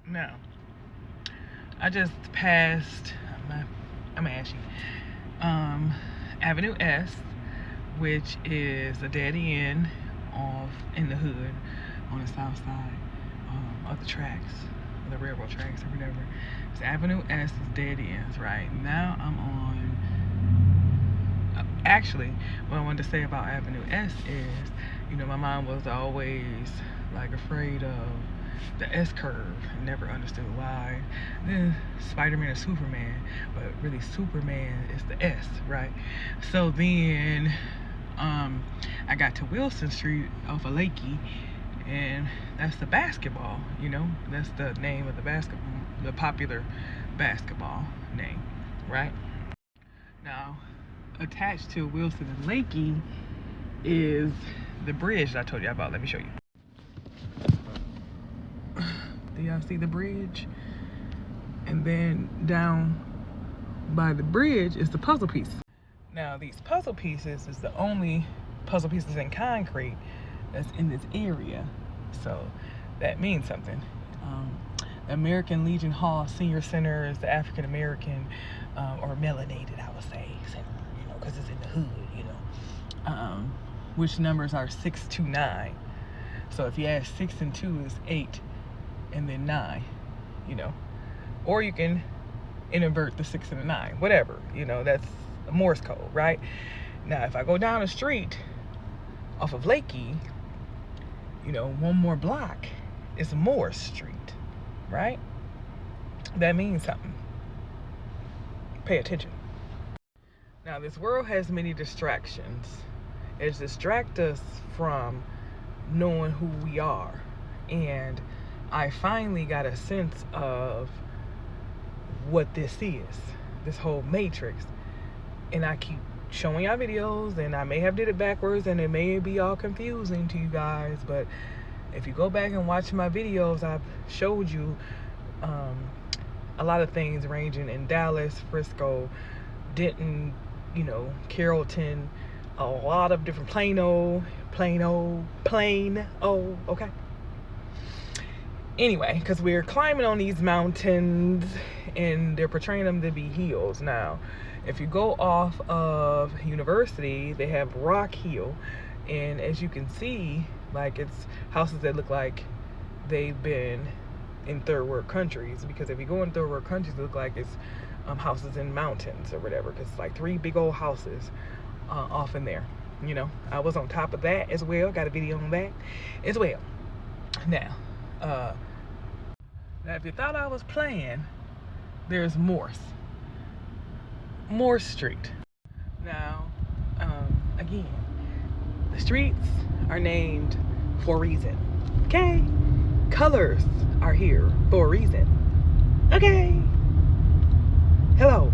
Now, I just passed, I'm ashy, Avenue S, which is a dead end off in the hood on the south side of the tracks, the railroad tracks or whatever. So Avenue S is dead ends, right? Now I'm on, actually, what I wanted to say about Avenue S is, my mom was always like afraid of the S curve. I never understood why. Then Spider-Man and Superman, but really Superman is the S, right? So then I got to Wilson Street off of Lakey, and that's the basketball, that's the name of the basketball, the popular basketball name, right? Now, attached to Wilson and Lakey is the bridge that I told you about. Let me show you. Do y'all see the bridge? And then down by the bridge is the puzzle piece. Now, these puzzle pieces is the only puzzle pieces in concrete that's in this area. So that means something. The American Legion Hall Senior Center is the African American or melanated, I would say, center, because it's in the hood, which numbers are 6 to 9. So if you add 6 and 2 is 8, and then 9, or you can invert the 6 and the 9, whatever, that's a Morse code, right? Now, if I go down the street off of Lakey, one more block is Morse Street, right? That means something. Pay attention. Now, this world has many distractions. It distracts us from knowing who we are. And I finally got a sense of what this is, this whole matrix. And I keep showing y'all videos, and I may have did it backwards, and it may be all confusing to you guys, but if you go back and watch my videos, I've showed you a lot of things ranging in Dallas, Frisco, Denton, Carrollton, a lot of different Plano, okay? Anyway, because we're climbing on these mountains, and they're portraying them to be hills. Now, if you go off of University, they have Rock Hill, and as you can see, like, it's houses that look like they've been in third world countries, because if you go in third world countries, it look like it's houses in mountains or whatever, because it's like 3 big old houses off in there. I was on top of that as well. Got a video on that as well. Now if you thought I was playing, there's Morse Street. Now, again, the streets are named for a reason, okay? Colors are here for a reason, okay? Hello.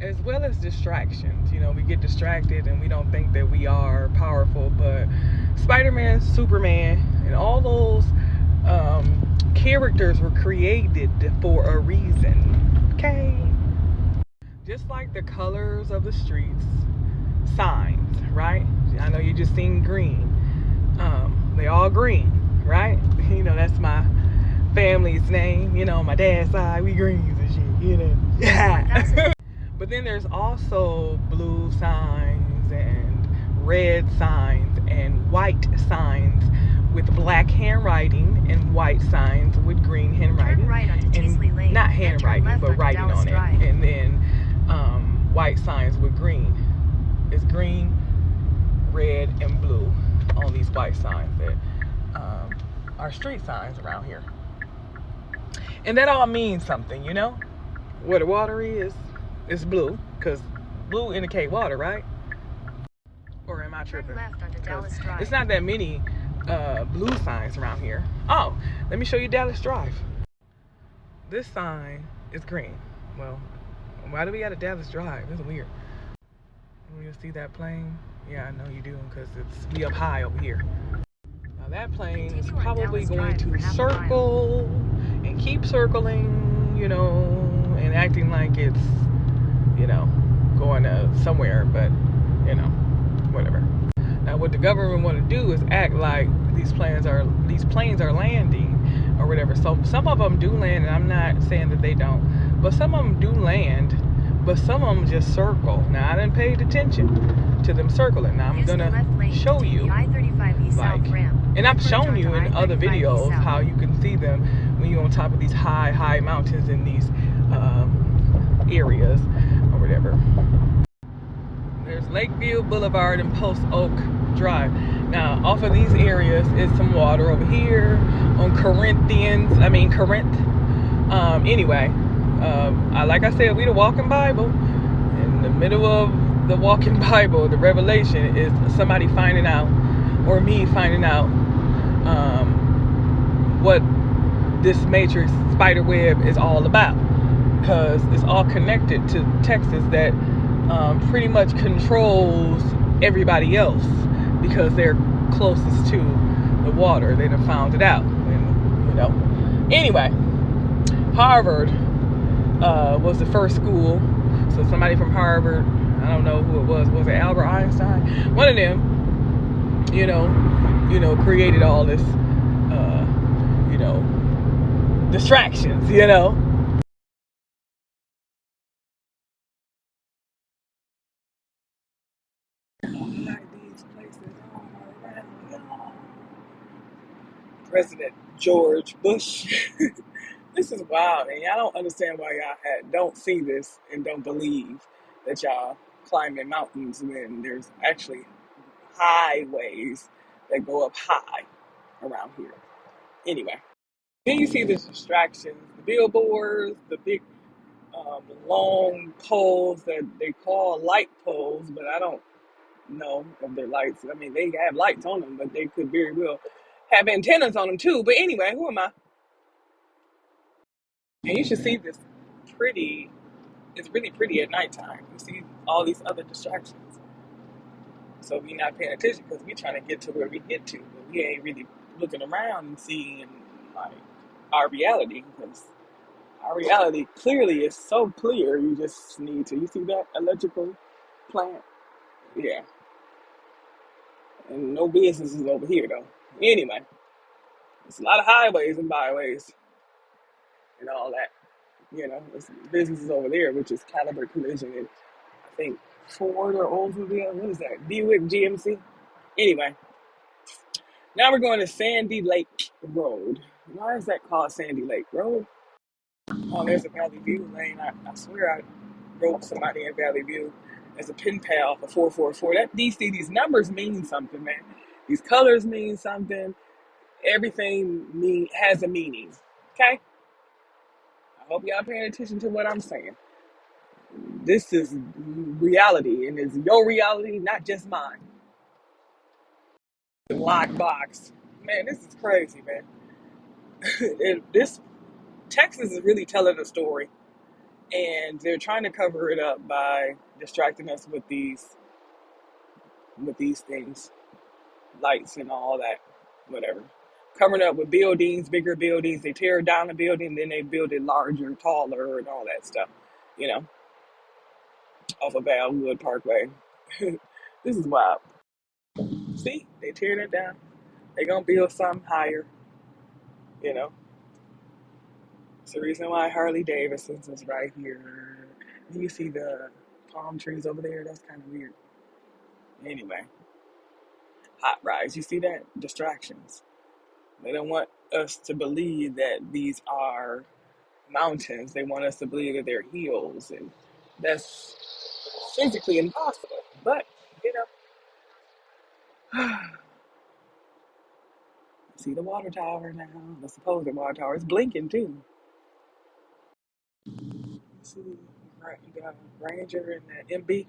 As well as distractions, we get distracted and we don't think that we are powerful, but Spider-Man, Superman, and all those characters were created for a reason, okay? Just like the colors of the streets, signs, right? I know you just seen green. They all green, right? That's my family's name. My dad's side, we greens and shit, Yeah. But then there's also blue signs and red signs and white signs with black handwriting and white signs with green handwriting. Turn right onto Teasley Lane. Not handwriting, but writing Dallas on it. Drive. And then white signs with green. It's green, red, and blue on these white signs that are street signs around here. And that all means something, Where the water is blue, because blue indicate water, right? Or am I tripping? Turn left onto Dallas Drive. It's not that many blue signs around here. Oh, let me show you Dallas Drive. This sign is green. Well, why do we got a Dallas Drive? That's weird. You see that plane? Yeah, I know you do, because we up high over here. Now that plane is probably going to circle and keep circling, and acting like it's, going to somewhere, but, whatever. Now what the government want to do is act like these planes are landing, or whatever. So some of them do land, and I'm not saying that they don't, but some of them do land, but some of them just circle. Now I didn't pay attention to them circling. Now I'm gonna show you, like, and I've shown you in other videos how you can see them when you're on top of these high mountains in these areas or whatever. There's Lakeview Boulevard and Post Oak Drive. Now, off of these areas is some water over here on Corinth. Anyway, like I said, we the walking Bible. In the middle of the walking Bible, the revelation is somebody finding out, or me finding out, what this matrix spider web is all about. Because it's all connected to Texas that pretty much controls everybody else because they're closest to the water. They done found it out, and, you know. Anyway, Harvard was the first school. So somebody from Harvard, I don't know who it was it Albert Einstein? One of them, you know, created all this, distractions, President George Bush. This is wild, and y'all don't understand why y'all don't see this and don't believe that y'all climbing mountains when there's actually highways that go up high around here. Anyway, then you see the distractions, the billboards, the big long poles that they call light poles, but I don't know if they're lights. I mean, they have lights on them, but they could very well have antennas on them too. But anyway, who am I? And you should see this pretty, it's really pretty at nighttime. You see all these other distractions. So we're not paying attention because we're trying to get to where we get to. But we ain't really looking around and seeing, like, our reality, because our reality clearly is so clear. You just need to, you see that electrical plant? Yeah. And no businesses over here though. Anyway, it's a lot of highways and byways and all that. It's businesses over there, which is Caliber Collision and I think Ford or Oldsmobile. What is that? Buick GMC. Anyway, now we're going to Sandy Lake Road. Why is that called Sandy Lake Road? Oh, there's a Valley View lane. I swear I wrote somebody in Valley View as a pen pal for 444. These numbers mean something, man. These colors mean something. Everything has a meaning. Okay? I hope y'all paying attention to what I'm saying. This is reality, and it's your reality, not just mine. The lockbox. Man, this is crazy, man. This Texas is really telling a story, and they're trying to cover it up by distracting us with these things, lights and all that, whatever. Covering up with buildings, bigger buildings. They tear down a building, then they build it larger, taller, and all that stuff. You know, off of Valwood Parkway. This is wild. See, they tearing it down. They gonna build something higher. You know, it's the reason why Harley Davidson's is right here. You see the palm trees over there? That's kind of weird. Anyway, hot rides. You see that? Distractions. They don't want us to believe that these are mountains. They want us to believe that they're hills, and that's physically impossible. But you know, see the water tower now. The supposed water tower. It's blinking too. See the Ranger and the MB.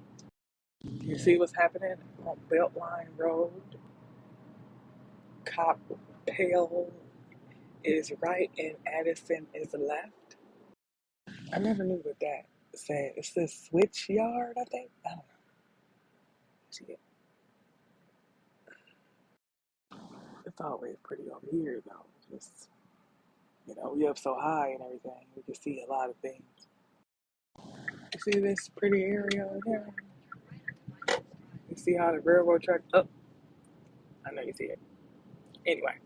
You see what's happening on Beltline Road? Cop Pale is right and Addison is left. I never knew what that said. It's the switch yard, I think. I don't know. See it? It's always pretty over here, though. Just, we up so high and everything. We can see a lot of things. You see this pretty area over here? You see how the railroad track up? I know you see it. Anyway.